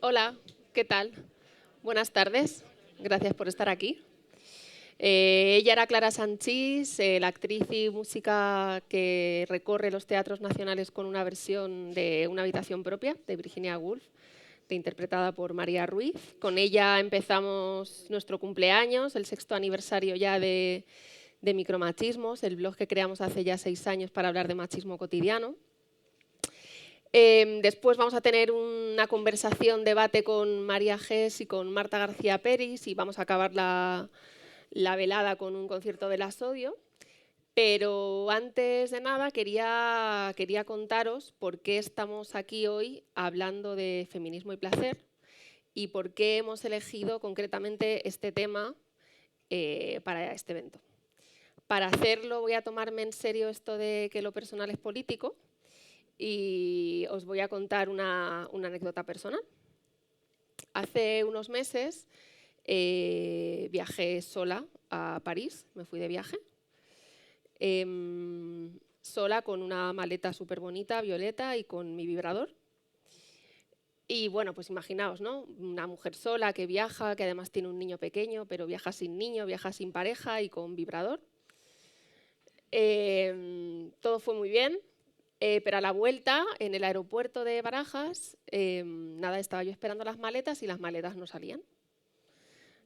Hola, ¿qué tal? Buenas tardes, gracias por estar aquí. Ella era Clara Sanchís, la actriz y música que recorre los teatros nacionales con una versión de Una habitación propia, de Virginia Woolf, interpretada por María Ruiz. Con ella empezamos nuestro cumpleaños, el 6º aniversario ya de Micromachismos, el blog que creamos hace ya 6 años para hablar de machismo cotidiano. Después vamos a tener una conversación, debate con María Gés y con Marta García Peris y vamos a acabar la velada con un concierto de la Sodio. Pero antes de nada quería contaros por qué estamos aquí hoy hablando de feminismo y placer y por qué hemos elegido concretamente este tema para este evento. Para hacerlo voy a tomarme en serio esto de que lo personal es político y os voy a contar una anécdota personal. Hace unos meses viajé sola a París, me fui de viaje, sola con una maleta súper bonita, violeta, y con mi vibrador. Y bueno, pues imaginaos, ¿no? Una mujer sola que viaja, que además tiene un niño pequeño, pero viaja sin niño, viaja sin pareja y con vibrador. Todo fue muy bien. Pero a la vuelta, en el aeropuerto de Barajas, nada, estaba yo esperando las maletas y las maletas no salían.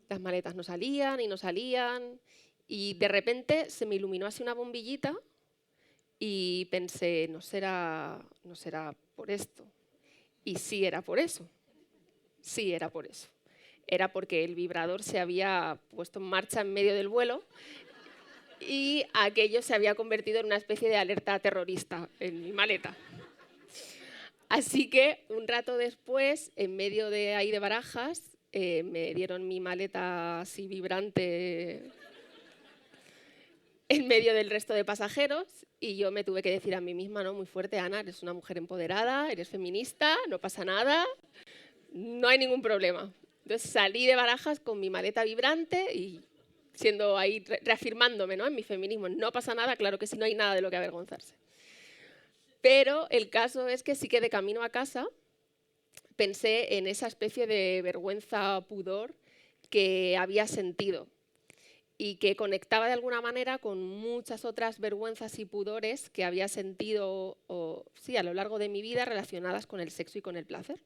Las maletas no salían y no salían. Y de repente se me iluminó así una bombillita y pensé, no será por esto. Y sí era por eso. Sí era por eso. Era porque el vibrador se había puesto en marcha en medio del vuelo y aquello se había convertido en una especie de alerta terrorista en mi maleta. Así que un rato después, en medio de ahí de Barajas, me dieron mi maleta así vibrante en medio del resto de pasajeros y yo me tuve que decir a mí misma, ¿no? Muy fuerte: Ana, eres una mujer empoderada, eres feminista, no pasa nada, no hay ningún problema. Entonces salí de Barajas con mi maleta vibrante y siendo ahí, reafirmándome, ¿no? En mi feminismo. No pasa nada, claro que sí, no hay nada de lo que avergonzarse. Pero el caso es que sí que de camino a casa pensé en esa especie de vergüenza, pudor que había sentido y que conectaba de alguna manera con muchas otras vergüenzas y pudores que había sentido a lo largo de mi vida relacionadas con el sexo y con el placer.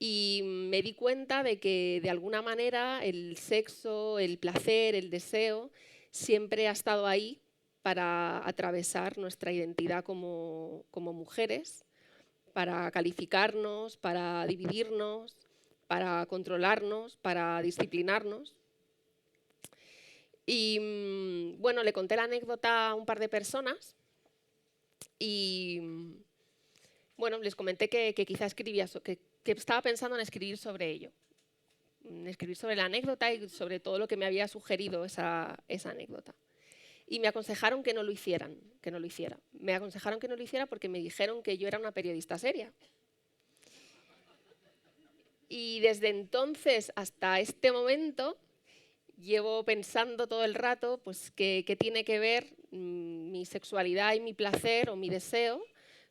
Y me di cuenta de que de alguna manera el sexo, el placer, el deseo siempre ha estado ahí para atravesar nuestra identidad como mujeres, para calificarnos, para dividirnos, para controlarnos, para disciplinarnos. Y bueno, le conté la anécdota a un par de personas y bueno, les comenté que quizá escribía, que estaba pensando en escribir sobre ello, en escribir sobre la anécdota y sobre todo lo que me había sugerido esa anécdota. Y me aconsejaron que no lo hiciera. Me aconsejaron que no lo hiciera porque me dijeron que yo era una periodista seria. Y desde entonces hasta este momento llevo pensando todo el rato pues, qué tiene que ver mi sexualidad y mi placer o mi deseo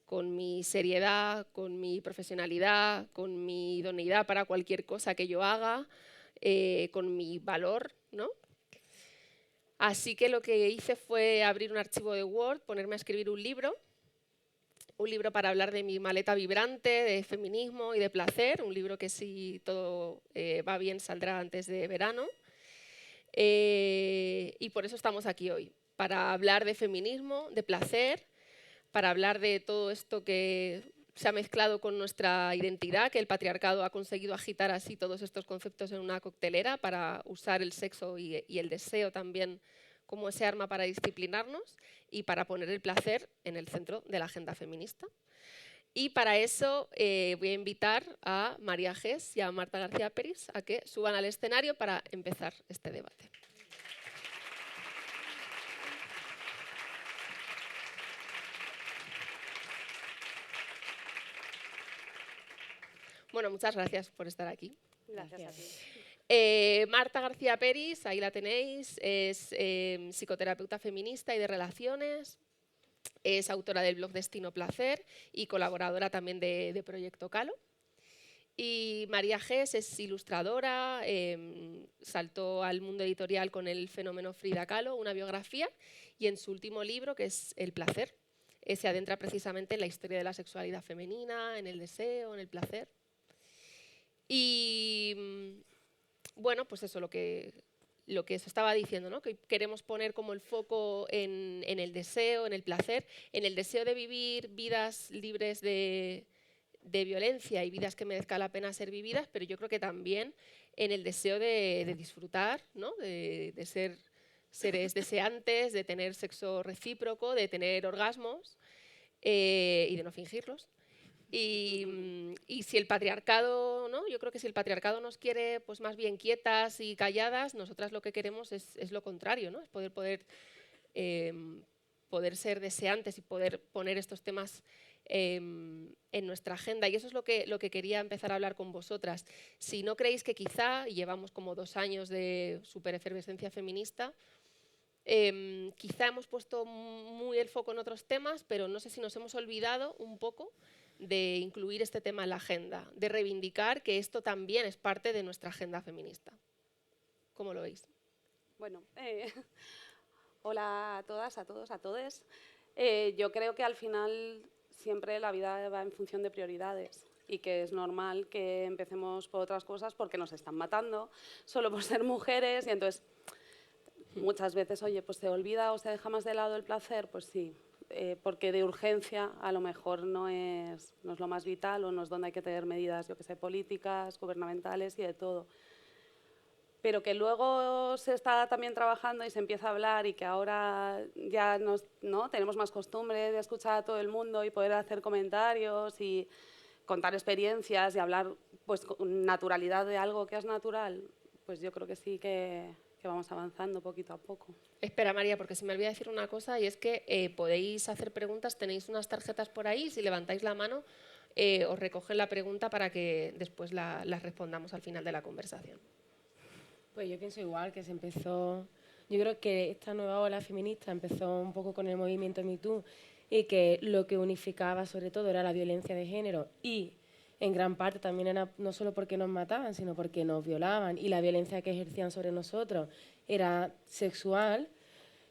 con mi seriedad, con mi profesionalidad, con mi idoneidad para cualquier cosa que yo haga, con mi valor, ¿no? Así que lo que hice fue abrir un archivo de Word, ponerme a escribir un libro para hablar de mi maleta vibrante, de feminismo y de placer, un libro que si todo va bien saldrá antes de verano. Y por eso estamos aquí hoy, para hablar de feminismo, de placer, para hablar de todo esto que se ha mezclado con nuestra identidad, que el patriarcado ha conseguido agitar así todos estos conceptos en una coctelera para usar el sexo y el deseo también como ese arma para disciplinarnos y para poner el placer en el centro de la agenda feminista. Y para eso voy a invitar a María Gés y a Marta García Peris a que suban al escenario para empezar este debate. Bueno, muchas gracias por estar aquí. Gracias a ti. Marta García Peris, ahí la tenéis, es psicoterapeuta feminista y de relaciones, es autora del blog Destino Placer y colaboradora también de Proyecto Calo. Y María Gess es ilustradora, saltó al mundo editorial con el fenómeno Frida Kahlo, una biografía, y en su último libro, que es El placer, se adentra precisamente en la historia de la sexualidad femenina, en el deseo, en el placer. Y bueno, pues eso, lo que os estaba diciendo, ¿no? Que queremos poner como el foco en el deseo, en el placer, en el deseo de vivir vidas libres de violencia y vidas que merezca la pena ser vividas, pero yo creo que también en el deseo de disfrutar, ¿no? de ser seres deseantes, de tener sexo recíproco, de tener orgasmos y de no fingirlos. Y si el patriarcado, ¿no? Yo creo que si el patriarcado nos quiere pues más bien quietas y calladas, nosotras lo que queremos es lo contrario, ¿no? Es poder ser deseantes y poder poner estos temas en nuestra agenda. Y eso es lo que quería empezar a hablar con vosotras. Si no creéis que quizá, y llevamos como 2 años de superefervescencia feminista, quizá hemos puesto muy el foco en otros temas, pero no sé si nos hemos olvidado un poco de incluir este tema en la agenda, de reivindicar que esto también es parte de nuestra agenda feminista. ¿Cómo lo veis? Bueno, hola a todas, a todos, a todes. Yo creo que al final siempre la vida va en función de prioridades y que es normal que empecemos por otras cosas porque nos están matando solo por ser mujeres y entonces muchas veces, oye, pues se olvida o se deja más de lado el placer, pues sí, porque de urgencia a lo mejor no es lo más vital o no es donde hay que tener medidas, yo que sé, políticas, gubernamentales y de todo. Pero que luego se está también trabajando y se empieza a hablar y que ahora ya ¿no? tenemos más costumbre de escuchar a todo el mundo y poder hacer comentarios y contar experiencias y hablar pues, con naturalidad de algo que es natural, pues yo creo que sí que vamos avanzando poquito a poco. Espera, María, porque se me olvida decir una cosa y es que podéis hacer preguntas, tenéis unas tarjetas por ahí, si levantáis la mano os recogen la pregunta para que después las respondamos al final de la conversación. Pues yo pienso igual, que se empezó... Yo creo que esta nueva ola feminista empezó un poco con el movimiento Me Too y que lo que unificaba sobre todo era la violencia de género y en gran parte también era no solo porque nos mataban, sino porque nos violaban y la violencia que ejercían sobre nosotros era sexual.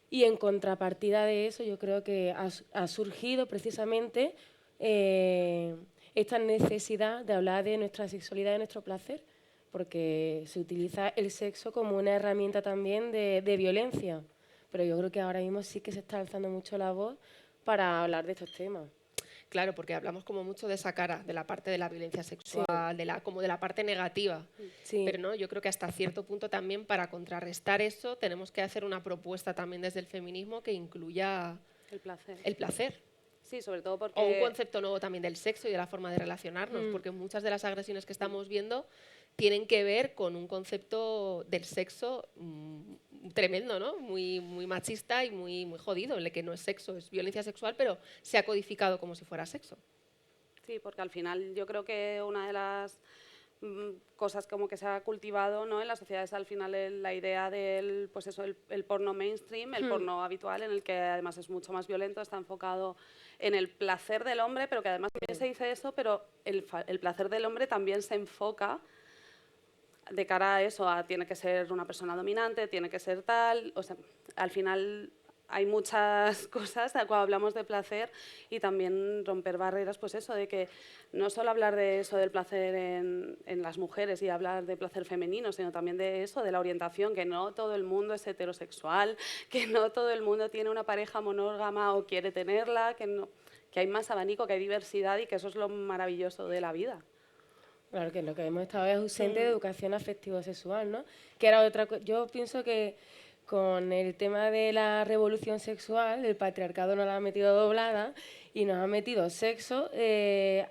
Y en contrapartida de eso yo creo que ha surgido precisamente esta necesidad de hablar de nuestra sexualidad y de nuestro placer, porque se utiliza el sexo como una herramienta también de violencia. Pero yo creo que ahora mismo sí que se está alzando mucho la voz para hablar de estos temas. Claro, porque hablamos como mucho de esa cara, de la parte de la violencia sexual, sí, como de la parte negativa. Sí. Pero no, yo creo que hasta cierto punto también para contrarrestar eso tenemos que hacer una propuesta también desde el feminismo que incluya el placer. Sí, sobre todo porque... O un concepto nuevo también del sexo y de la forma de relacionarnos, porque muchas de las agresiones que estamos viendo tienen que ver con un concepto del sexo tremendo, ¿no? Muy, muy machista y muy, muy jodido, en el que no es sexo, es violencia sexual, pero se ha codificado como si fuera sexo. Sí, porque al final yo creo que una de las cosas como que se ha cultivado, ¿no? En la sociedad es al final la idea del pues eso, el porno mainstream, el porno habitual, en el que además es mucho más violento, está enfocado en el placer del hombre, pero que además también se dice eso, pero el placer del hombre también se enfoca de cara a eso, tiene que ser una persona dominante, tiene que ser tal, o sea, al final hay muchas cosas cuando hablamos de placer y también romper barreras, pues eso, de que no solo hablar de eso del placer en las mujeres y hablar de placer femenino, sino también de eso, de la orientación, que no todo el mundo es heterosexual, que no todo el mundo tiene una pareja monógama o quiere tenerla, que hay más abanico, que hay diversidad y que eso es lo maravilloso de la vida. Claro, que lo que hemos estado es ausente de educación afectivo-sexual, ¿no? Que era otra cosa. Yo pienso que con el tema de la revolución sexual, el patriarcado nos la ha metido doblada y nos ha metido sexo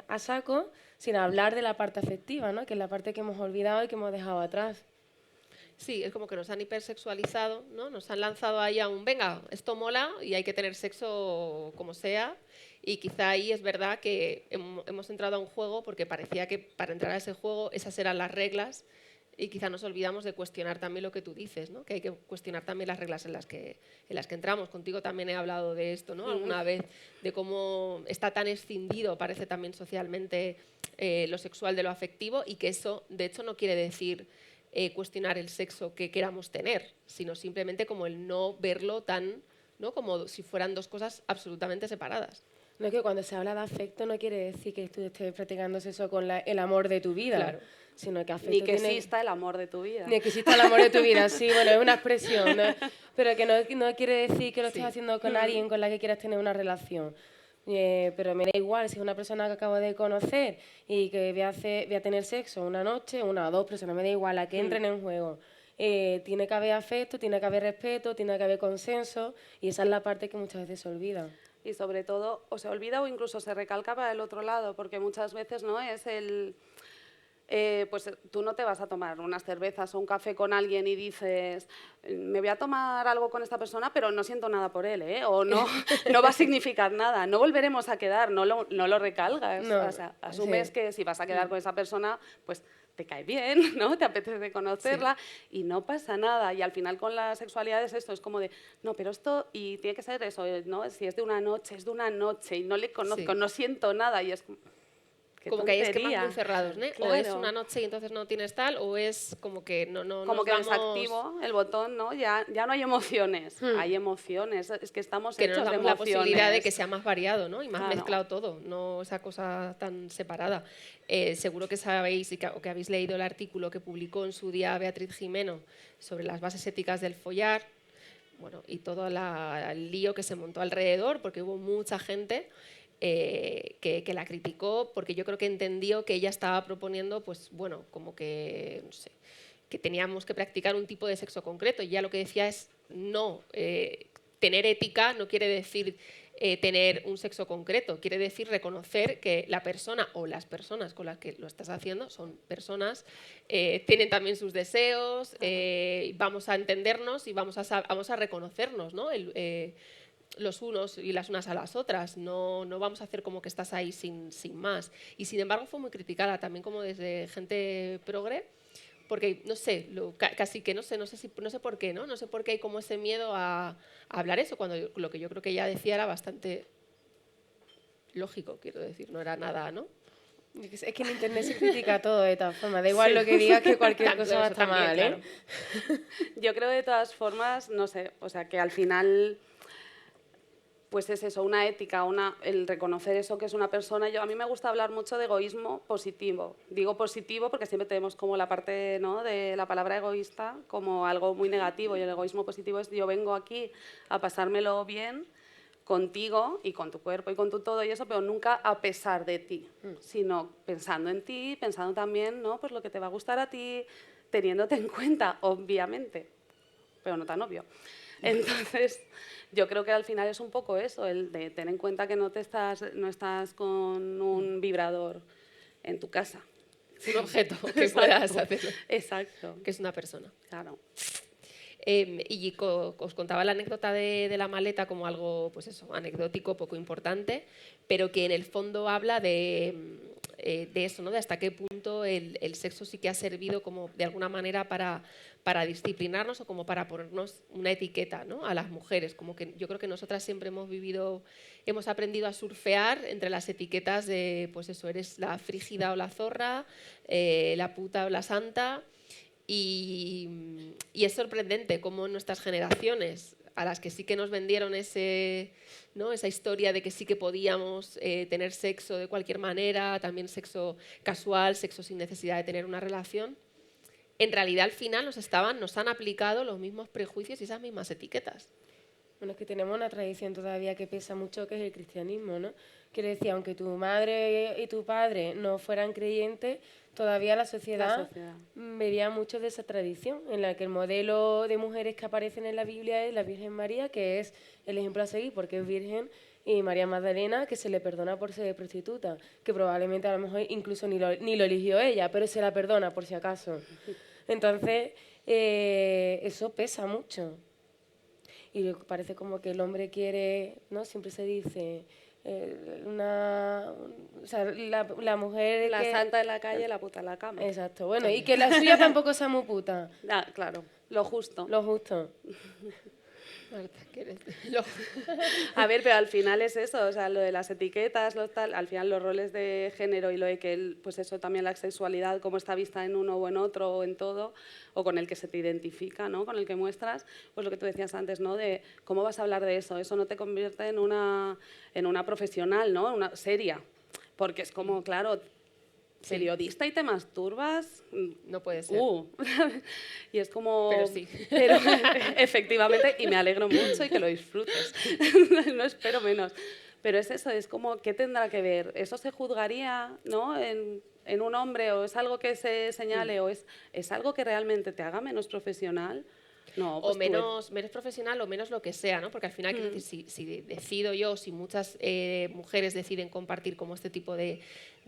a saco sin hablar de la parte afectiva, ¿no? Que es la parte que hemos olvidado y que hemos dejado atrás. Sí, es como que nos han hipersexualizado, ¿no? Nos han lanzado ahí a un, venga, esto mola y hay que tener sexo como sea. Y quizá ahí es verdad que hemos entrado a un juego porque parecía que para entrar a ese juego esas eran las reglas Y quizá nos olvidamos de cuestionar también lo que tú dices, ¿no? Que hay que cuestionar también las reglas en las que entramos. Contigo también he hablado de esto, ¿no? Alguna vez, de cómo está tan escindido, parece también socialmente, lo sexual de lo afectivo, y que eso, de hecho, no quiere decir cuestionar el sexo que queramos tener, sino simplemente como el no verlo tan, ¿no? Como si fueran dos cosas absolutamente separadas. No es que cuando se habla de afecto no quiere decir que tú estés practicando eso con el amor de tu vida. Claro. Sino que afecto Ni que exista el amor de tu vida. Ni que exista el amor de tu vida, sí, bueno, es una expresión, ¿no? Pero que no quiere decir que lo estés haciendo con alguien con la que quieras tener una relación. Pero me da igual si es una persona que acabo de conocer y que voy a tener sexo una noche, una o dos personas, me da igual, la que entren en juego. Tiene que haber afecto, tiene que haber respeto, tiene que haber consenso, y esa es la parte que muchas veces se olvida. Y sobre todo, o se olvida o incluso se recalca para el otro lado, porque muchas veces no es el... pues tú no te vas a tomar unas cervezas o un café con alguien y dices, me voy a tomar algo con esta persona, pero no siento nada por él, ¿eh? O no, no va a significar nada, no volveremos a quedar, no lo recalgas. No, o sea, asumes sí. que si vas a quedar con esa persona, pues te cae bien, ¿no? Te apetece conocerla y no pasa nada. Y al final con la sexualidad es esto, es como de, no, pero esto, y tiene que ser eso, ¿no? Si es de una noche, es de una noche y no le conozco, no siento nada y es... Como que hay esquemas tontería. muy cerrados, ¿no? Claro. O es una noche y entonces no tienes tal, o es como que no como nos que damos... desactivo el botón, ¿no? Ya no hay emociones, hay emociones, es que estamos que no hechos nos de damos la emociones. posibilidad de que sea más variado, ¿no? Y más Claro. mezclado todo, no esa cosa tan separada. Seguro que sabéis o que habéis leído el artículo que publicó en su día Beatriz Jimeno sobre las bases éticas del follar, bueno, y todo el lío que se montó alrededor, porque hubo mucha gente que la criticó, porque yo creo que entendió que ella estaba proponiendo, pues bueno, como que, no sé, que teníamos que practicar un tipo de sexo concreto, y ya lo que decía es, no, tener ética no quiere decir tener un sexo concreto, quiere decir reconocer que la persona o las personas con las que lo estás haciendo son personas, tienen también sus deseos, vamos a entendernos y vamos a reconocernos, ¿no? Los unos y las unas a las otras, no vamos a hacer como que estás ahí sin más. Y sin embargo fue muy criticada también como desde gente progre, porque no sé, casi que no sé por qué, ¿no? No sé por qué hay como ese miedo a hablar eso, cuando lo que yo creo que ella decía era bastante lógico, quiero decir, no era nada, ¿no? Es que en Internet se critica todo de todas formas, da igual lo que digas, que cualquier cosa va a estar mal, ¿eh? Claro. Yo creo de todas formas, no sé, o sea, que al final... pues es eso, una ética, el reconocer eso que es una persona. A mí me gusta hablar mucho de egoísmo positivo. Digo positivo porque siempre tenemos como la parte, ¿no?, de la palabra egoísta como algo muy negativo, y el egoísmo positivo es yo vengo aquí a pasármelo bien contigo y con tu cuerpo y con tu todo y eso, pero nunca a pesar de ti, sino pensando en ti, pensando también, ¿no?, pues lo que te va a gustar a ti, teniéndote en cuenta, obviamente, pero no tan obvio. Entonces, yo creo que al final es un poco eso, el de tener en cuenta que no estás con un vibrador en tu casa. Un objeto que puedas hacerlo. Exacto. Que es una persona. Claro. Y os contaba la anécdota de la maleta como algo, pues eso, anecdótico, poco importante, pero que en el fondo habla de eso, ¿no? De hasta qué punto el sexo sí que ha servido como de alguna manera para disciplinarnos o como para ponernos una etiqueta, ¿no?, a las mujeres. Como que yo creo que nosotras siempre hemos aprendido a surfear entre las etiquetas de, pues eso, eres la frígida o la zorra, la puta o la santa. Y es sorprendente cómo nuestras generaciones, a las que sí que nos vendieron ¿no?, esa historia de que sí que podíamos tener sexo de cualquier manera, también sexo casual, sexo sin necesidad de tener una relación, en realidad al final nos han aplicado los mismos prejuicios y esas mismas etiquetas. Bueno, es que tenemos una tradición todavía que pesa mucho, que es el cristianismo, ¿no? Quiere decir, aunque tu madre y tu padre no fueran creyentes, todavía la sociedad vería mucho de esa tradición, en la que el modelo de mujeres que aparecen en la Biblia es la Virgen María, que es el ejemplo a seguir, porque es virgen, y María Magdalena, que se le perdona por ser prostituta, que probablemente a lo mejor incluso ni lo eligió ella, pero se la perdona por si acaso. Entonces, eso pesa mucho. Y parece como que el hombre quiere, ¿no? Siempre se dice, o sea, la mujer La que... santa en la calle, la puta en la cama. Exacto, bueno, y que la suya tampoco sea muy puta, Ah, claro, lo justo. lo justo. Marta, ¿quieres? A ver, pero al final es eso, o sea, lo de las etiquetas, lo tal, al final los roles de género y lo de que, pues eso también la sexualidad, cómo está vista en uno o en otro o en todo, o con el que se te identifica, ¿no? Con el que muestras, pues lo que tú decías antes, ¿no? De cómo vas a hablar de eso, eso no te convierte en una profesional, ¿no? Una seria, porque es como, claro, periodista y te masturbas. No puede ser. Y es como... Pero sí. Pero, efectivamente, y me alegro mucho y que lo disfrutes. No espero menos. Pero es eso, es como, ¿qué tendrá que ver? ¿Eso se juzgaría, ¿no? en un hombre? ¿O es algo que se señale? ¿O es algo que realmente te haga menos profesional? No, pues o menos profesional o menos lo que sea, ¿no? Porque al final, quiero decir, si decido yo, si muchas mujeres deciden compartir como este tipo de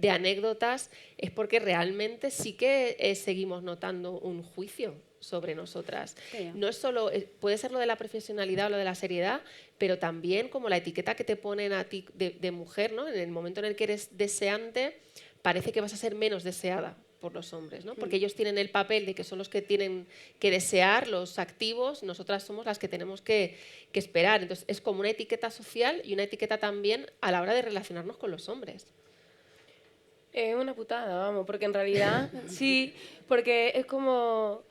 anécdotas, es porque realmente sí que seguimos notando un juicio sobre nosotras. Sí. No es solo, puede ser lo de la profesionalidad o lo de la seriedad, pero también como la etiqueta que te ponen a ti de mujer, ¿no? En el momento en el que eres deseante, parece que vas a ser menos deseada por los hombres, ¿no? Porque ellos tienen el papel de que son los que tienen que desear, los activos, nosotras somos las que tenemos que esperar. Entonces es como una etiqueta social y una etiqueta también a la hora de relacionarnos con los hombres. Es una putada, vamos, porque en realidad sí, porque es como,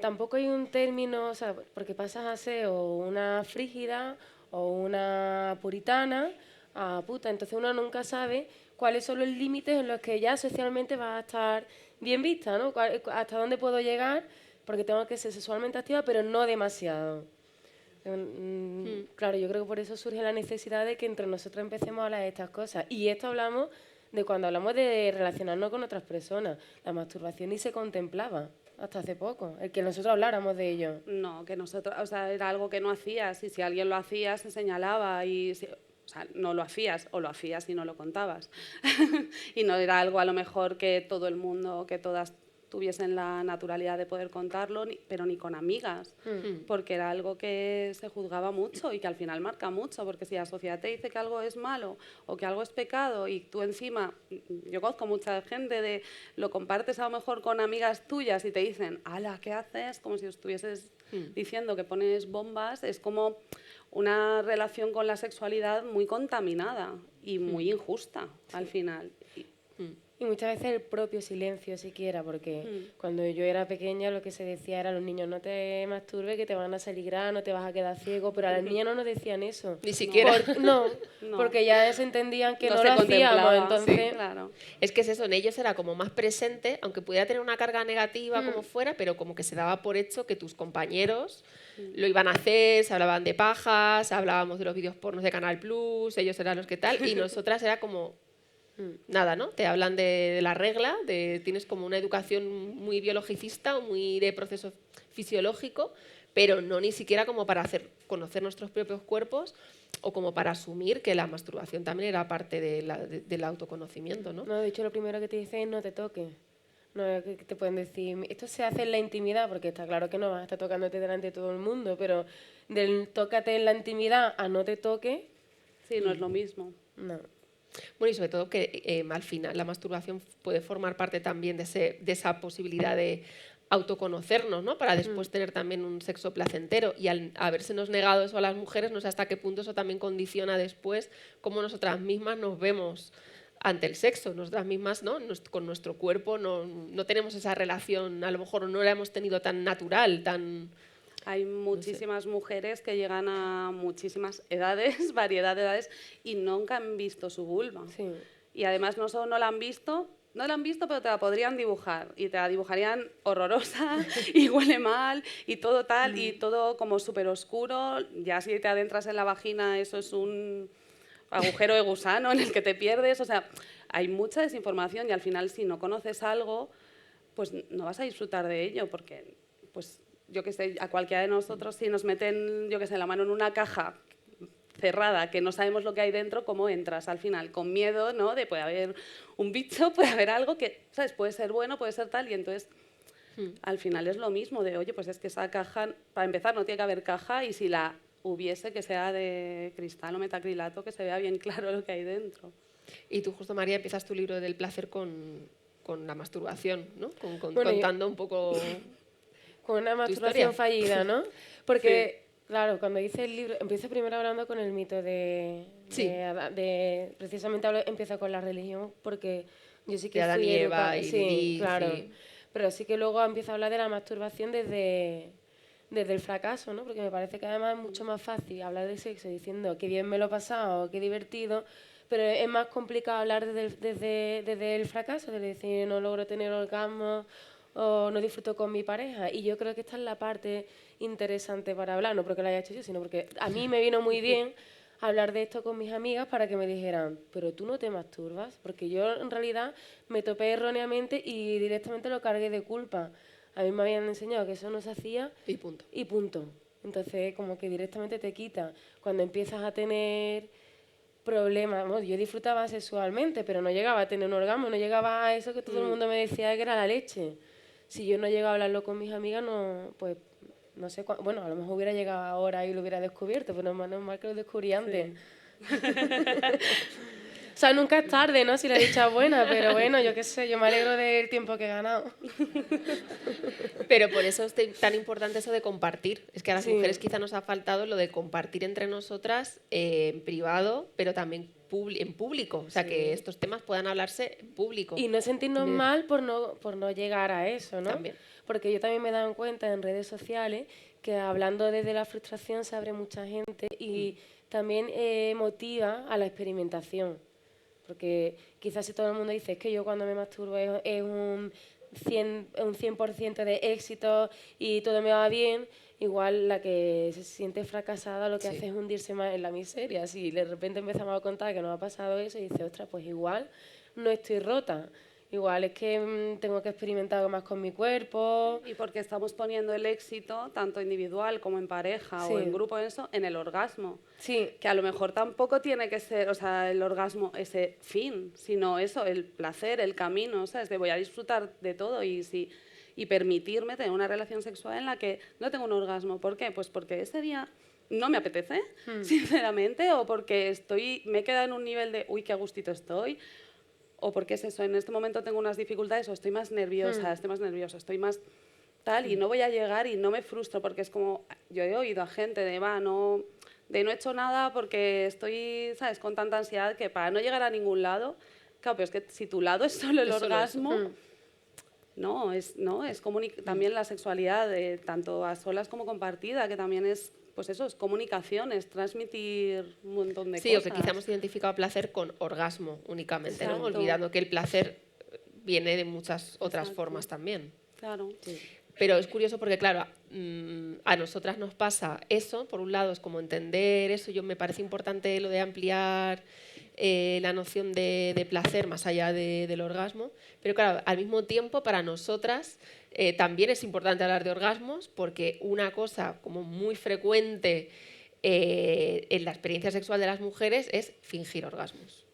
tampoco hay un término, o sea, porque pasas a ser o una frígida o una puritana a puta, entonces uno nunca sabe cuáles son los límites en los que ya socialmente va a estar bien vista, ¿no? Hasta dónde puedo llegar, porque tengo que ser sexualmente activa, pero no demasiado. Claro, yo creo que por eso surge la necesidad de que entre nosotros empecemos a hablar de estas cosas. Y esto hablamos de cuando hablamos de relacionarnos con otras personas. La masturbación ni se contemplaba hasta hace poco, el que nosotros habláramos de ello. No, que nosotros, o sea, era algo que no hacías y si alguien lo hacía se señalaba y o sea, no lo hacías o lo hacías y no lo contabas. Y no era algo a lo mejor que todo el mundo, que todas tuviesen la naturalidad de poder contarlo, pero ni con amigas, porque era algo que se juzgaba mucho y que al final marca mucho, porque si la sociedad te dice que algo es malo o que algo es pecado y tú encima, yo conozco mucha gente de lo compartes a lo mejor con amigas tuyas y te dicen, ala, ¿qué haces? Como si estuvieses diciendo que pones bombas, es como una relación con la sexualidad muy contaminada y muy injusta al final. Y muchas veces el propio silencio siquiera, porque cuando yo era pequeña lo que se decía era a los niños, no te masturbes, que te van a salir granos, te vas a quedar ciego, pero a las niñas no nos decían eso. Ni siquiera. No, No. porque ya se entendían que no se lo hacíamos, contemplaba, entonces... sí, claro. Es que es eso, en ellos era como más presente, aunque pudiera tener una carga negativa como fuera, pero como que se daba por hecho que tus compañeros lo iban a hacer, se hablaban de pajas, hablábamos de los vídeos pornos de Canal Plus, ellos eran los que tal, y nosotras era como... Nada, ¿no? Te hablan de la regla, tienes como una educación muy biologicista o muy de proceso fisiológico, pero no ni siquiera como para conocer nuestros propios cuerpos o como para asumir que la masturbación también era parte del autoconocimiento, ¿no? No, de hecho lo primero que te dicen es no te toques. No, que te pueden decir, esto se hace en la intimidad, porque está claro que no vas a estar tocándote delante de todo el mundo, pero del tócate en la intimidad a no te toques, Sí, no es lo mismo. no. Bueno, y sobre todo que al final la masturbación puede formar parte también de esa posibilidad de autoconocernos, ¿no? Para después tener también un sexo placentero. Y al habérsenos negado eso a las mujeres, no sé hasta qué punto eso también condiciona después cómo nosotras mismas nos vemos ante el sexo. Nosotras mismas, ¿no? Con nuestro cuerpo no tenemos esa relación, a lo mejor no la hemos tenido tan natural, tan... Hay muchísimas mujeres que llegan a muchísimas edades, variedad de edades, y nunca han visto su vulva. Sí. Y además no solo no la han visto, pero te la podrían dibujar. Y te la dibujarían horrorosa, y huele mal, y todo tal, y todo como súper oscuro. Ya si te adentras en la vagina, eso es un agujero de gusano en el que te pierdes. O sea, hay mucha desinformación y al final si no conoces algo, pues no vas a disfrutar de ello, porque... pues yo que sé, a cualquiera de nosotros si nos meten, yo que sé, la mano en una caja cerrada, que no sabemos lo que hay dentro, ¿cómo entras al final? Con miedo, ¿no? De puede haber un bicho, puede haber algo que, ¿sabes? Puede ser bueno, puede ser tal, y entonces al final es lo mismo de, oye, pues es que esa caja, para empezar, no tiene que haber caja, y si la hubiese, que sea de cristal o metacrilato, que se vea bien claro lo que hay dentro. Y tú justo, María, empiezas tu libro del placer con la masturbación, ¿no? Bueno, contando un poco con una tu masturbación historia. fallida, ¿no? Porque, claro, cuando hice el libro, empiezo primero hablando con el mito Sí. precisamente empiezo con la religión, porque yo sí que De Adán fui y Eva educada. y Sí, Lilith, claro. y- Pero sí que luego empiezo a hablar de la masturbación desde el fracaso, ¿no? Porque me parece que además es mucho más fácil hablar de sexo diciendo qué bien me lo he pasado, qué divertido, pero es más complicado hablar desde el fracaso, de decir no logro tener orgasmo o no disfruto con mi pareja. Y yo creo que esta es la parte interesante para hablar, no porque lo haya hecho yo, sino porque a mí me vino muy bien hablar de esto con mis amigas para que me dijeran, pero tú no te masturbas, porque yo en realidad me topé erróneamente y directamente lo cargué de culpa. A mí me habían enseñado que eso no se hacía y punto. y punto. Entonces, como que directamente te quita. Cuando empiezas a tener problemas, bueno, yo disfrutaba sexualmente, pero no llegaba a tener un orgasmo, no llegaba a eso que todo el mundo me decía que era la leche. Si yo no llegaba a hablarlo con mis amigas, no, pues no sé, bueno, a lo mejor hubiera llegado ahora y lo hubiera descubierto, pero no es mal que lo descubrí antes. O sea, nunca es tarde, ¿no? Si la dicha es buena, pero bueno, yo qué sé, yo me alegro del tiempo que he ganado. Pero por eso es tan importante eso de compartir. Es que a las Sí. mujeres quizá nos ha faltado lo de compartir entre nosotras en privado, pero también en público. O sea, Sí. que estos temas puedan hablarse en público. Y no sentirnos mal por no llegar a eso, ¿no? También. Porque yo también me he dado cuenta en redes sociales que hablando desde la frustración se abre mucha gente y también motiva a la experimentación. Porque quizás si todo el mundo dice es que yo cuando me masturbo es un 100% de éxito y todo me va bien, igual la que se siente fracasada lo que Sí. hace es hundirse más en la miseria. Si de repente empezamos a contar que nos ha pasado eso y dice, ostras, pues igual no estoy rota. Igual es que tengo que experimentar algo más con mi cuerpo. Y porque estamos poniendo el éxito, tanto individual como en pareja o Sí. en grupo, eso, en el orgasmo. Sí, Que a lo mejor tampoco tiene que ser, o sea, el orgasmo ese fin, sino eso, el placer, el camino, ¿sabes? De voy a disfrutar de todo y permitirme tener una relación sexual en la que no tengo un orgasmo. ¿Por qué? Pues porque ese día no me apetece, sinceramente, o porque me he quedado en un nivel de, uy, qué a gustito estoy, o porque es eso, en este momento tengo unas dificultades o estoy más nerviosa, estoy más tal, y no voy a llegar y no me frustro, porque es como, yo he oído a gente de, no he hecho nada porque estoy, ¿sabes?, con tanta ansiedad que para no llegar a ningún lado, claro, pero es que si tu lado es solo el orgasmo, también la sexualidad, tanto a solas como compartida, que también es, pues eso, es comunicación, es transmitir un montón de Sí, cosas. o que quizá hemos identificado placer con orgasmo únicamente, ¿no? Exacto. Olvidando que el placer viene de muchas otras Exacto. formas también. Claro. sí. Pero es curioso porque, claro, a nosotras nos pasa eso. Por un lado, es como entender eso. Yo me parece importante lo de ampliar la noción de placer más allá del orgasmo. Pero, claro, al mismo tiempo, para nosotras también es importante hablar de orgasmos porque una cosa como muy frecuente en la experiencia sexual de las mujeres es fingir orgasmos.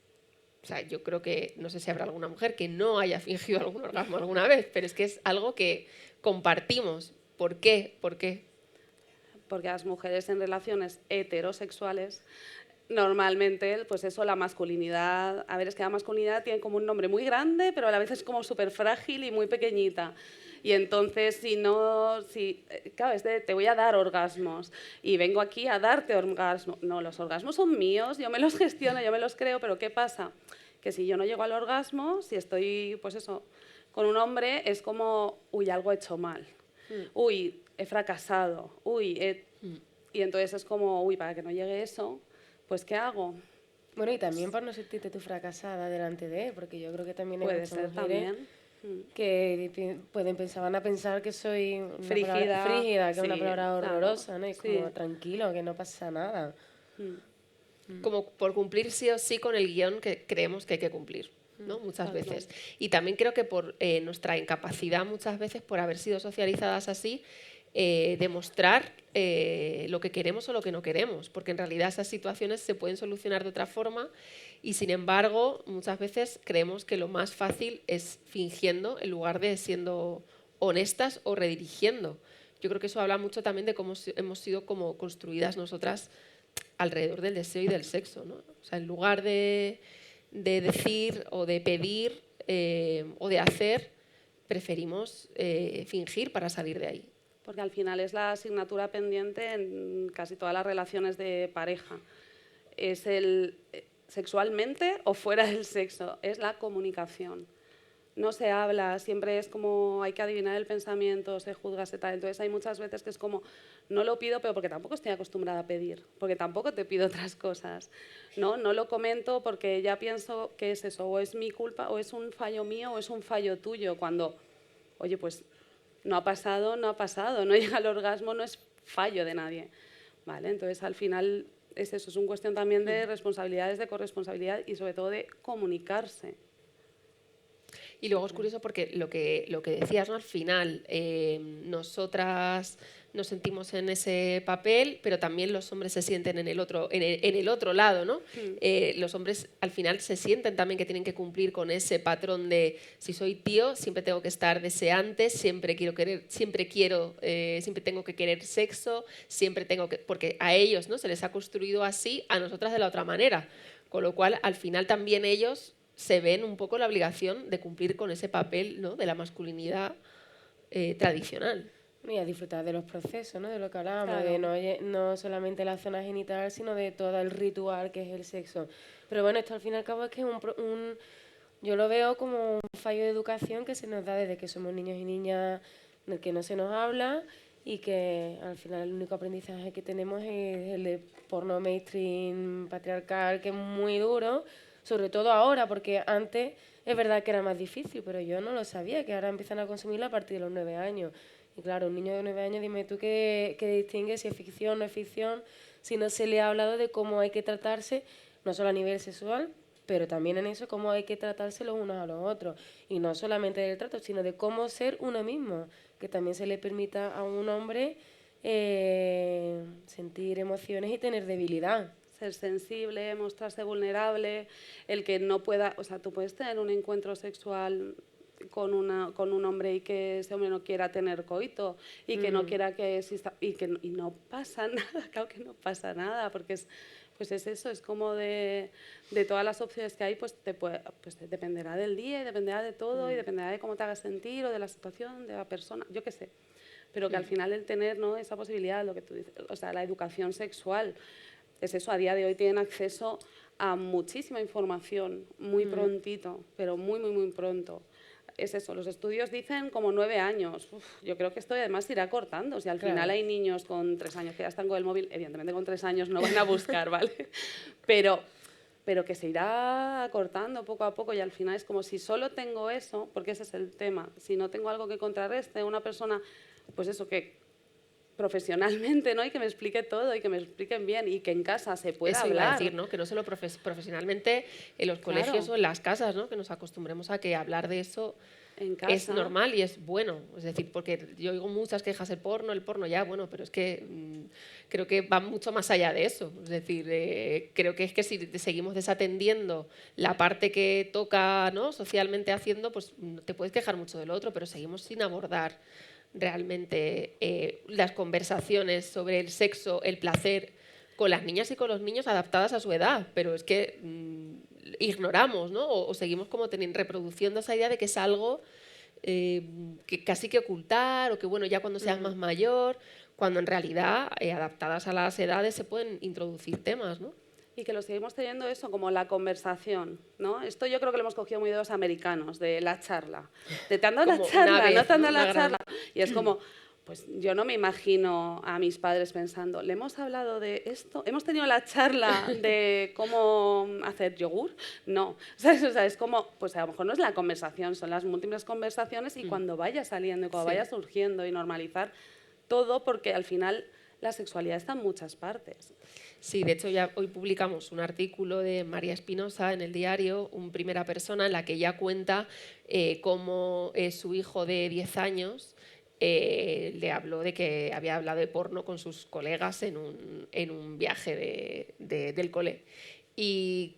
O sea, yo creo que, no sé si habrá alguna mujer que no haya fingido algún orgasmo alguna vez, pero es que es algo que compartimos. ¿Por qué? ¿Por qué? Porque las mujeres en relaciones heterosexuales, normalmente, pues eso, la masculinidad, a ver, es que la masculinidad tiene como un nombre muy grande, pero a la vez es como súper frágil y muy pequeñita. Y entonces, claro, te voy a dar orgasmos y vengo aquí a darte orgasmos. No, los orgasmos son míos, yo me los gestiono, yo me los creo, pero ¿qué pasa? Que si yo no llego al orgasmo, si estoy, pues eso, con un hombre, es como, uy, algo he hecho mal. Uy, he fracasado. Y entonces es como, uy, para que no llegue eso, pues ¿qué hago? Bueno, y también por no sentirte tú fracasada delante de él, porque yo creo que también hay Puede muchas ser mujeres también. que van a pensar que soy una Frígida. frígida, que es Sí, una palabra claro, horrorosa, ¿no? Y sí. como tranquilo, que no pasa nada. Como por cumplir sí o sí con el guión que creemos que hay que cumplir, ¿no? Muchas veces. Y también creo que por nuestra incapacidad muchas veces, por haber sido socializadas así, demostrar lo que queremos o lo que no queremos, porque en realidad esas situaciones se pueden solucionar de otra forma y sin embargo muchas veces creemos que lo más fácil es fingiendo en lugar de siendo honestas o redirigiendo. yo creo que eso habla mucho también de cómo hemos sido como construidas nosotras alrededor del deseo y del sexo, ¿no? O sea, en lugar de decir o de pedir o de hacer, preferimos fingir para salir de ahí. Porque al final es la asignatura pendiente en casi todas las relaciones de pareja. Es el sexualmente o fuera del sexo, es la comunicación. No se habla, siempre es como hay que adivinar el pensamiento, se juzga, se tal. Entonces hay muchas veces que es como, no lo pido, pero porque tampoco estoy acostumbrada a pedir, porque tampoco te pido otras cosas. No lo comento porque ya pienso que es eso, o es mi culpa, o es un fallo mío, o es un fallo tuyo, cuando, oye, pues no ha pasado, no llega al orgasmo, no es fallo de nadie. ¿Vale? Entonces al final es eso, es una cuestión también de responsabilidades, de corresponsabilidad y sobre todo de comunicarse. Y luego es curioso porque lo que decías, ¿no? Al final, nosotras nos sentimos en ese papel, pero también los hombres se sienten en el otro lado, ¿no? Los hombres al final se sienten también que tienen que cumplir con ese patrón de si soy tío, siempre tengo que estar deseante, siempre tengo que querer sexo, porque a ellos, ¿no? Se les ha construido así, a nosotras de la otra manera. Con lo cual, al final también ellos se ven un poco la obligación de cumplir con ese papel, ¿no? De la masculinidad tradicional. Y a disfrutar de los procesos, ¿no? De lo que hablábamos, Claro. de no solamente la zona genital, sino de todo el ritual que es el sexo. Pero bueno, esto al fin y al cabo es que es yo lo veo como un fallo de educación que se nos da desde que somos niños y niñas, del que no se nos habla y que al final el único aprendizaje que tenemos es el de porno mainstream patriarcal, que es muy duro, sobre todo ahora, porque antes es verdad que era más difícil, pero yo no lo sabía, que ahora empiezan a consumirla a partir de los 9 años. Y claro, un niño de 9 años, dime tú qué distingue si es ficción o no es ficción, si no se le ha hablado de cómo hay que tratarse, no solo a nivel sexual, pero también en eso cómo hay que tratarse los unos a los otros. Y no solamente del trato, sino de cómo ser uno mismo, que también se le permita a un hombre sentir emociones y tener debilidad. Ser sensible, mostrarse vulnerable, el que no pueda, o sea, tú puedes tener un encuentro sexual con un hombre y que ese hombre no quiera tener coito y que no quiera que exista y no pasa nada, claro que no pasa nada, porque pues es eso, es como de todas las opciones que hay, pues dependerá del día y dependerá de todo y dependerá de cómo te hagas sentir o de la situación, de la persona, yo qué sé. Pero que al final el tener, ¿no?, esa posibilidad, lo que tú dices, o sea, la educación sexual, es eso, a día de hoy tienen acceso a muchísima información muy prontito, pero muy, muy, muy pronto. Es eso, los estudios dicen como 9 años. Yo creo que esto además se irá cortando. Si al final hay niños con 3 años que ya están con el móvil, evidentemente con 3 años no van a buscar, ¿vale? Pero que se irá cortando poco a poco y al final es como si solo tengo eso, porque ese es el tema, si no tengo algo que contrarreste, una persona, pues eso, que profesionalmente, ¿no? Y que me explique todo y que me expliquen bien y que en casa se pueda Eso hablar. iba a decir, ¿no? Que no solo profesionalmente en los colegios o en las casas, ¿no? Que nos acostumbremos a que hablar de eso en casa es normal y es bueno. Es decir, porque yo oigo muchas quejas del porno, el porno ya, bueno, pero es que creo que va mucho más allá de eso. Es decir, creo que es que si seguimos desatendiendo la parte que toca, ¿no?, socialmente haciendo, pues te puedes quejar mucho del otro, pero seguimos sin abordar realmente las conversaciones sobre el sexo, el placer, con las niñas y con los niños adaptadas a su edad, pero es que ignoramos, ¿no? O seguimos como reproduciendo esa idea de que es algo que casi que ocultar o que bueno, ya cuando seas más mayor, cuando en realidad adaptadas a las edades se pueden introducir temas, ¿no? Y que lo seguimos teniendo eso como la conversación, ¿no? Esto yo creo que lo hemos cogido muy de los americanos, de la charla. De te han dado la charla, no te han dado la charla. Y es como, pues yo no me imagino a mis padres pensando, ¿le hemos hablado de esto? ¿Hemos tenido la charla de cómo hacer yogur? No. ¿Sabes? O sea, es como, pues a lo mejor no es la conversación, son las múltiples conversaciones y cuando vaya saliendo y cuando vaya surgiendo y normalizar todo, porque al final la sexualidad está en muchas partes. Sí, de hecho ya hoy publicamos un artículo de María Espinosa en el diario, un primera persona, en la que ella cuenta cómo su hijo de 10 años le habló de que había hablado de porno con sus colegas en un viaje del cole. Y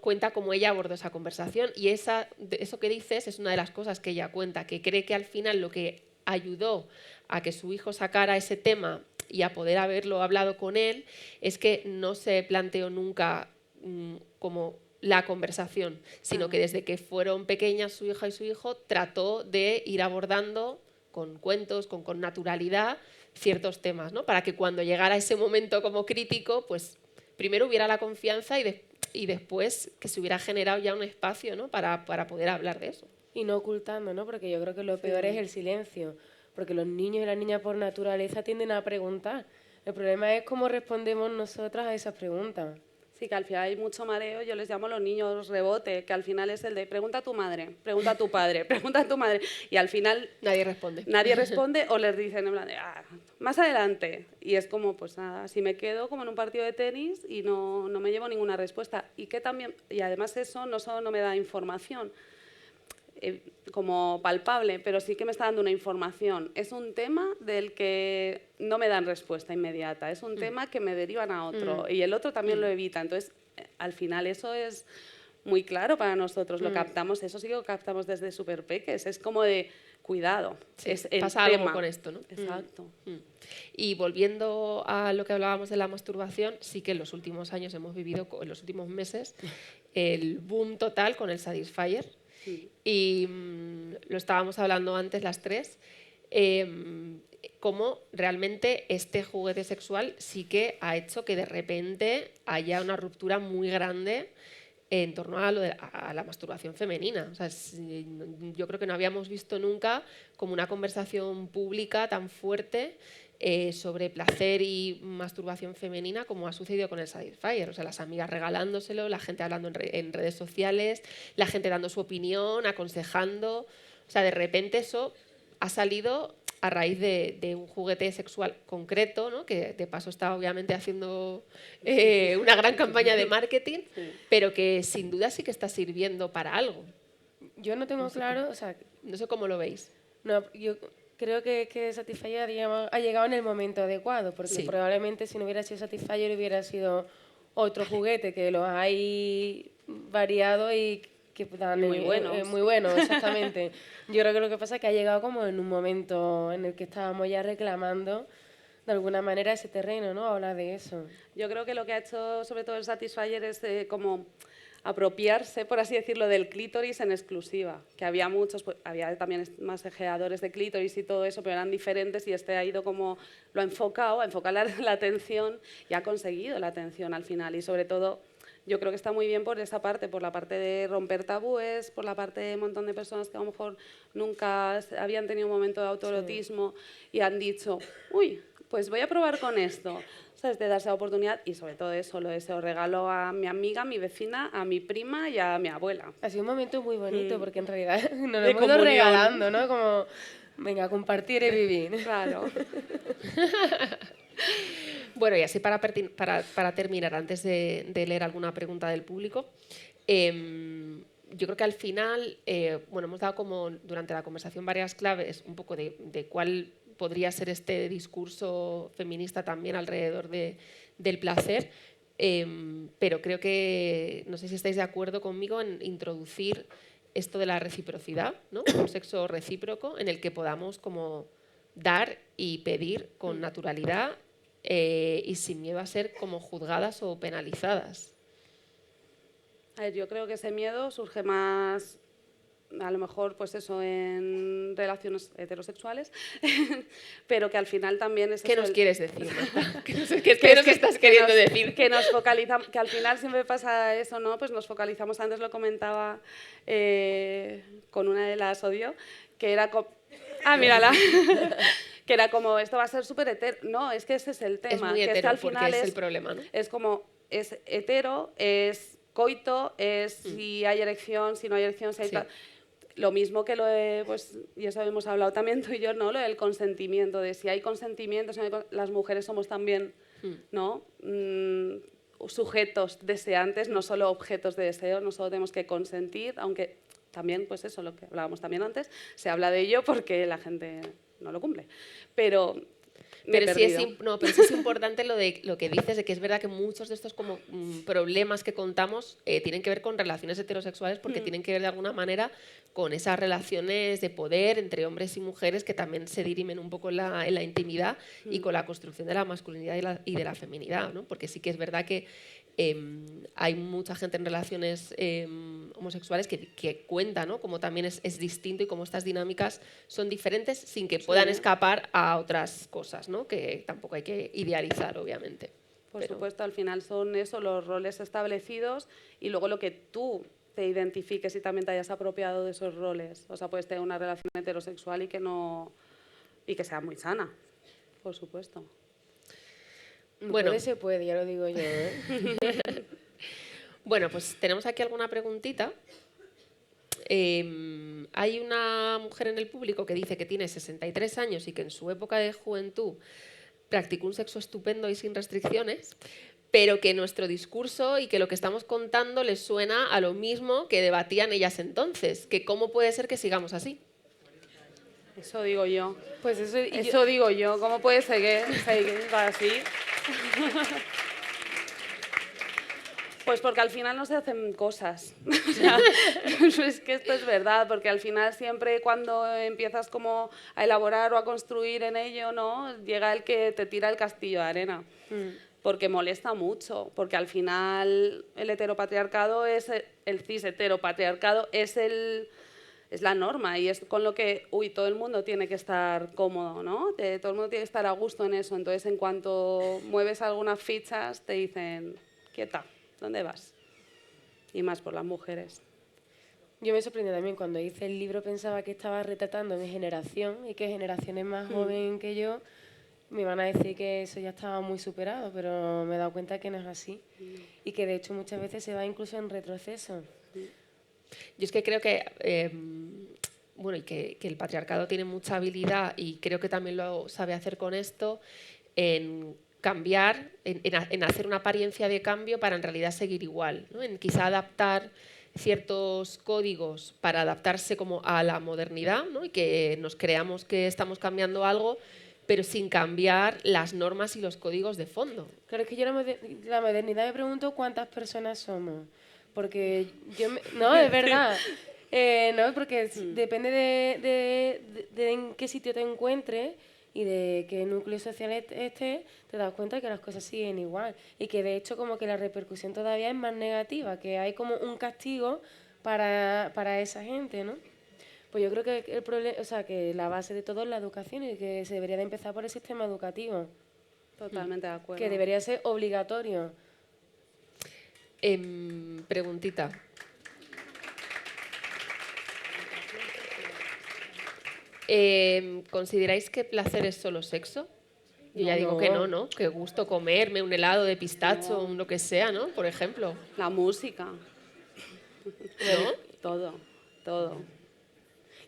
cuenta cómo ella abordó esa conversación. Y eso que dices es una de las cosas que ella cuenta, que cree que al final lo que ayudó a que su hijo sacara ese tema y a poder haberlo hablado con él, es que no se planteó nunca como la conversación, sino que desde que fueron pequeñas su hija y su hijo trató de ir abordando con cuentos, con naturalidad, ciertos temas, ¿no? Para que cuando llegara ese momento como crítico, pues primero hubiera la confianza y después que se hubiera generado ya un espacio, ¿no? para poder hablar de eso. Y no ocultando, ¿no? Porque yo creo que lo peor es el silencio, porque los niños y las niñas por naturaleza tienden a preguntar. El problema es cómo respondemos nosotras a esas preguntas. Sí, que al final hay mucho mareo, yo les llamo los niños rebote, que al final es el de pregunta a tu madre, pregunta a tu padre, pregunta a tu madre, y al final nadie responde. Nadie responde o les dicen en plan de, más adelante. Y es como, pues nada, si me quedo como en un partido de tenis y no me llevo ninguna respuesta. Y además eso no solo no me da información como palpable, pero sí que me está dando una información. Es un tema del que no me dan respuesta inmediata, es un tema que me derivan a otro y el otro también lo evita. Entonces, al final eso es muy claro para nosotros, lo captamos, eso sí que lo captamos desde súper peques, es como de cuidado, sí, es el pasa tema. Algo con esto, ¿no? Exacto. Y volviendo a lo que hablábamos de la masturbación, sí que en los últimos años hemos vivido, en los últimos meses, el boom total con el Satisfyer. Sí. Y lo estábamos hablando antes las tres, cómo realmente este juguete sexual sí que ha hecho que de repente haya una ruptura muy grande en torno a la masturbación femenina. O sea, yo creo que no habíamos visto nunca como una conversación pública tan fuerte sobre placer y masturbación femenina como ha sucedido con el Satisfyer. O sea, las amigas regalándoselo, la gente hablando en redes sociales, la gente dando su opinión, aconsejando. O sea, de repente eso ha salido a raíz de un juguete sexual concreto, ¿no? Que de paso está obviamente haciendo una gran campaña de marketing, pero que sin duda sí que está sirviendo para algo. Yo no tengo claro, o sea, no sé cómo lo veis. No, yo creo que Satisfyer, digamos, ha llegado en el momento adecuado, porque probablemente si no hubiera sido Satisfyer hubiera sido otro juguete, que los hay variado y que dan muy buenos. Muy bueno, exactamente. Yo creo que lo que pasa es que ha llegado como en un momento en el que estábamos ya reclamando de alguna manera ese terreno, ¿no? Hablar de eso. Yo creo que lo que ha hecho sobre todo el Satisfyer es como apropiarse, por así decirlo, del clítoris en exclusiva, que había muchos, pues, había también masajeadores de clítoris y todo eso, pero eran diferentes y este ha ido como, lo ha enfocado, la atención y ha conseguido la atención al final y sobre todo yo creo que está muy bien por esa parte, por la parte de romper tabúes, por la parte de un montón de personas que a lo mejor nunca habían tenido un momento de autoerotismo y han dicho, uy, pues voy a probar con esto. ¿Sabes? De darse la oportunidad y sobre todo eso, lo deseo regalo a mi amiga, a mi vecina, a mi prima y a mi abuela. Ha sido un momento muy bonito porque en realidad nos lo hemos ido regalando, ¿no? Como, venga, compartir y vivir. Claro. Bueno, y así para terminar, antes de leer alguna pregunta del público, yo creo que al final, bueno, hemos dado como durante la conversación varias claves un poco de cuál podría ser este discurso feminista también alrededor del placer, pero creo que, no sé si estáis de acuerdo conmigo en introducir esto de la reciprocidad, ¿no? Un sexo recíproco en el que podamos como dar y pedir con naturalidad y sin miedo a ser como juzgadas o penalizadas. A ver, yo creo que ese miedo surge más, a lo mejor, pues eso, en relaciones heterosexuales, pero que al final también es... ¿Qué nos quieres decir, Marta? ¿Qué nos estás queriendo decir? Que nos focalizamos, que al final siempre pasa eso, ¿no? Pues nos focalizamos, antes lo comentaba con una de las odio, que era... mírala. Que era como, esto va a ser súper hetero. No, es que ese es el tema. Es muy hetero, que es que al final es el problema, ¿no? Es como, es hetero, es coito, es si hay erección, si no hay erección, si hay... Lo mismo que lo de, pues, y eso hemos hablado también tú y yo, ¿no? Lo del consentimiento, de si hay consentimiento, si no hay las mujeres somos también, ¿no? Sujetos deseantes, no solo objetos de deseo, no solo tenemos que consentir, aunque también, pues eso, lo que hablábamos también antes, se habla de ello porque la gente no lo cumple. Pero Pero sí, pero sí es importante lo que dices, de que es verdad que muchos de estos como problemas que contamos tienen que ver con relaciones heterosexuales porque tienen que ver de alguna manera con esas relaciones de poder entre hombres y mujeres que también se dirimen un poco en la intimidad y con la construcción de la masculinidad y de la feminidad, ¿no? Porque sí que es verdad que hay mucha gente en relaciones homosexuales que cuenta, ¿no? Cómo también es distinto y cómo estas dinámicas son diferentes sin que puedan escapar a otras cosas, ¿no? Que tampoco hay que idealizar, obviamente. Por supuesto, al final son eso, los roles establecidos y luego lo que tú te identifiques y también te hayas apropiado de esos roles. O sea, puedes tener una relación heterosexual y que sea muy sana, por supuesto. Bueno, se puede, ya lo digo yo, ¿eh? Bueno, pues tenemos aquí alguna preguntita. Hay una mujer en el público que dice que tiene 63 años y que en su época de juventud practicó un sexo estupendo y sin restricciones, pero que nuestro discurso y que lo que estamos contando les suena a lo mismo que debatían ellas entonces, que cómo puede ser que sigamos así. Eso digo yo. Pues eso digo yo. ¿Cómo puede seguir así? Pues porque al final no se hacen cosas. O sea, es que esto es verdad, porque al final siempre cuando empiezas como a elaborar o a construir en ello, ¿no? Llega el que te tira el castillo de arena. Porque molesta mucho, porque al final el heteropatriarcado el cis heteropatriarcado es la norma y es con lo que todo el mundo tiene que estar cómodo, ¿no? Todo el mundo tiene que estar a gusto en eso. Entonces, en cuanto mueves algunas fichas, te dicen, quieta, ¿dónde vas? Y más por las mujeres. Yo me sorprendí también cuando hice el libro, pensaba que estaba retratando mi generación y que generaciones más jóvenes que yo me iban a decir que eso ya estaba muy superado, pero me he dado cuenta que no es así y que de hecho muchas veces se va incluso en retroceso. Yo es que creo que, bueno, y que el patriarcado tiene mucha habilidad y creo que también lo sabe hacer con esto, en cambiar, en hacer una apariencia de cambio para en realidad seguir igual, ¿no? En quizá adaptar ciertos códigos para adaptarse como a la modernidad, ¿no? Y que nos creamos que estamos cambiando algo, pero sin cambiar las normas y los códigos de fondo. Claro, es que yo la modernidad me pregunto cuántas personas somos. Porque no, es verdad. No, porque depende de en qué sitio te encuentres y de qué núcleo social estés, te das cuenta que las cosas siguen igual. Y que de hecho como que la repercusión todavía es más negativa, que hay como un castigo para esa gente, ¿no? Pues yo creo que el problema, o sea, que la base de todo es la educación y que se debería de empezar por el sistema educativo. Totalmente de acuerdo. Que debería ser obligatorio. Preguntita. ¿Consideráis que placer es solo sexo? Yo ya digo que no, ¿no? Que gusto comerme un helado de pistacho, lo que sea, ¿no? Por ejemplo. La música. ¿No? Todo.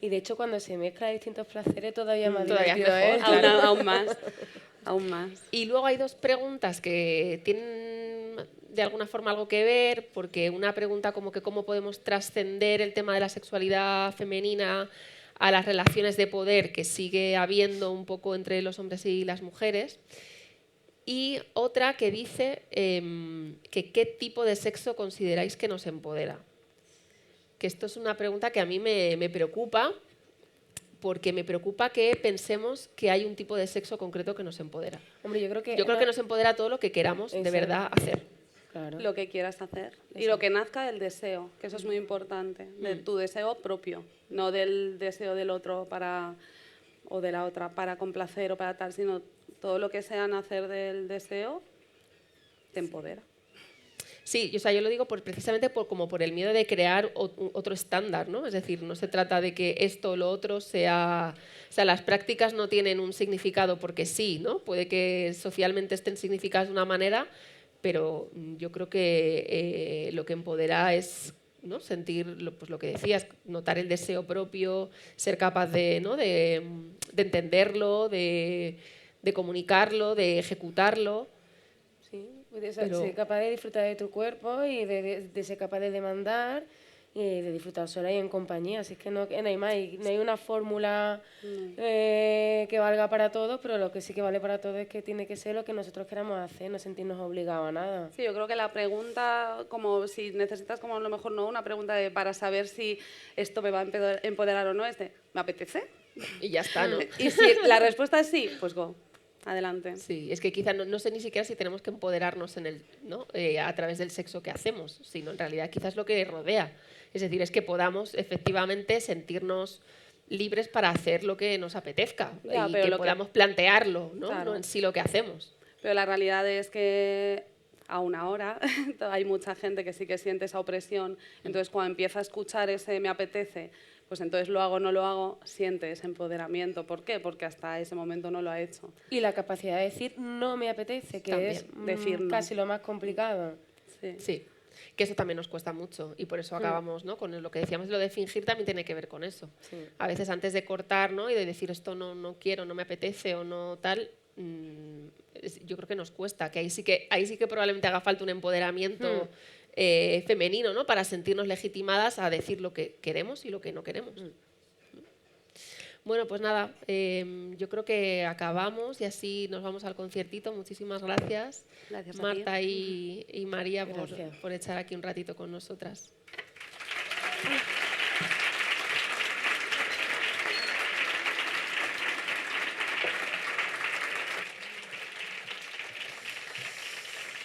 Y de hecho cuando se mezclan distintos placeres todavía más todavía divertido, mejor, ¿eh? Aún más. Y luego hay dos preguntas que tienen de alguna forma algo que ver, porque una pregunta como que cómo podemos trascender el tema de la sexualidad femenina a las relaciones de poder que sigue habiendo un poco entre los hombres y las mujeres. Y otra que dice que qué tipo de sexo consideráis que nos empodera. Que esto es una pregunta que a mí me preocupa, porque me preocupa que pensemos que hay un tipo de sexo concreto que nos empodera. Hombre, yo creo que nos empodera todo lo que queramos de verdad hacer. Claro. Lo que quieras hacer. Y lo que nazca del deseo, que eso es muy importante, de tu deseo propio, no del deseo del otro o de la otra para complacer o para tal, sino todo lo que sea nacer del deseo te empodera. Sí, o sea, yo lo digo precisamente como por el miedo de crear otro estándar, ¿no? Es decir, no se trata de que esto o lo otro sea... O sea, las prácticas no tienen un significado porque sí, ¿no? Puede que socialmente estén significadas de una manera, pero yo creo que lo que empodera es, ¿no? Sentir pues lo que decías, notar el deseo propio, ser capaz de, ¿no? de entenderlo, de comunicarlo, de ejecutarlo. Sí, de ser capaz de disfrutar de tu cuerpo y de ser capaz de demandar de disfrutar sola y en compañía. Así que no hay más, no hay una fórmula que valga para todos, pero lo que sí que vale para todos es que tiene que ser lo que nosotros queramos hacer, no sentirnos obligados a nada. Sí, yo creo que la pregunta, como si necesitas como a lo mejor no una pregunta para saber si esto me va a empoderar o no, es de, ¿me apetece? Y ya está, ¿no? Y si la respuesta es sí, pues go. Adelante. Sí, es que quizá no sé ni siquiera si tenemos que empoderarnos ¿no? A través del sexo que hacemos, sino en realidad quizás lo que rodea. Es decir, es que podamos efectivamente sentirnos libres para hacer lo que nos apetezca Ya, y pero que podamos plantearlo, ¿no? Claro. No en sí lo que hacemos. Pero la realidad es que aún ahora hay mucha gente que sí que siente esa opresión. Entonces, cuando empieza a escuchar ese me apetece, pues entonces lo hago o no lo hago, siente ese empoderamiento. ¿Por qué? Porque hasta ese momento no lo ha hecho. Y la capacidad de decir no me apetece, que También, es decir no. casi lo más complicado. Sí. Sí, que eso también nos cuesta mucho y por eso acabamos, ¿no? Con lo que decíamos, lo de fingir también tiene que ver con eso. Sí. A veces antes de cortar, ¿no? Y de decir esto no quiero, no me apetece o no tal, yo creo que nos cuesta, que ahí sí que probablemente haga falta un empoderamiento femenino, ¿no? Para sentirnos legitimadas a decir lo que queremos y lo que no queremos. Bueno, pues nada, yo creo que acabamos y así nos vamos al conciertito. Muchísimas gracias, Gracias a Marta ti. y María Gracias. por echar aquí un ratito con nosotras.